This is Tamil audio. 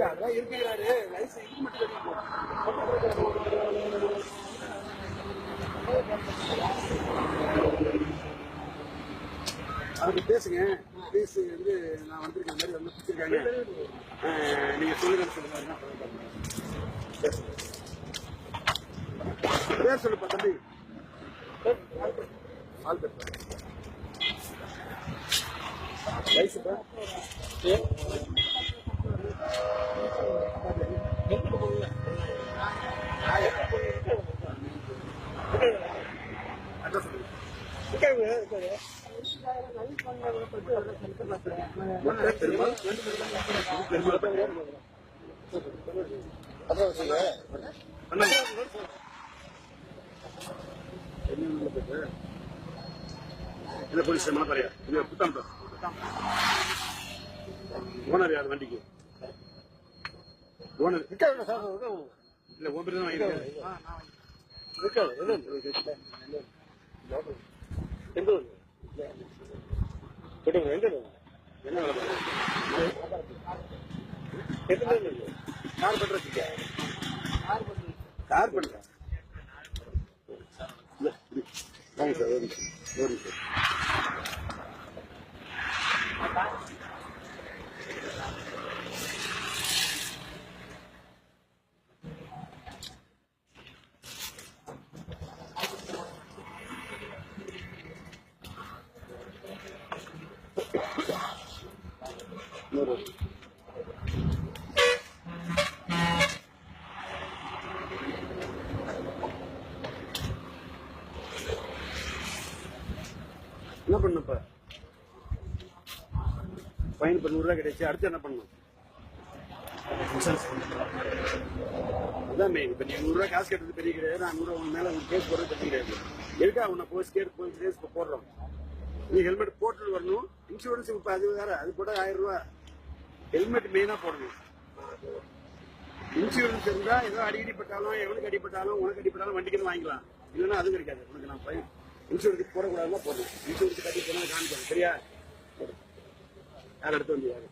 அதெல்லாம் இருக்கிறாரு லைசன்ஸ் இது மட்டும் அதுக்கு பேசுங்க. பேசி வந்து நான் வந்திருக்க மாதிரி வந்து பிடிச்சிருக்காங்க. நீங்க சொல்லுங்க சொல்லுங்க. பேர் சொல்லுப்பா தம்பி. லைசன்ஸா போலீஸ் மனப்பறையா புத்தாம் ஓனர் யார் வண்டிக்கு ஓனர் இல்ல உன் பேர் தான் வாங்கிருக்கேன். என்ன வேலை கார் பண்றதுக்கு கார் பண்ற வாங்க சார் ஒரு நிமிஷம் என்ன பண்ணப்ப ஃபைன் இப்ப 100 ரூபாய் கிடைச்சு அடுத்து என்ன பண்ணும்? அதான் மெயின். இப்ப நீ 100 ரூபாய் காசு கட்டுறது பெரிய கிடையாது. நான் 100 ரூபாய் மேல உங்க கேஸ் போடுறது பெரிய கிடையாது. எதுக்கா உன்னை போய் கேஸ் போடுறோம். நீ ஹெல்மெட் போட்டு வரணும். இன்சூரன்ஸ் இப்ப அது வேற, அது கூட 1000 ரூபாய். ஹெல்மெட் மெயினா போடணும். இன்சூரன்ஸ் இருந்தா ஏதோ அடிப்பட்டாலும் எவனுக்கு அடிப்பட்டாலும் உனக்கு அடிப்பட்டாலும் வண்டிக்கு வாங்கிக்கலாம். இல்லைன்னா அது கிடைக்காது. உனக்கு நான் ஃபைன் இன்சூரன்ஸ் போடக்கூடாதுன்னா போடணும். இன்சூரன்ஸ் கட்டி போனா காமிக்கணும். சரியா? யார் அடுத்து வந்து யாரு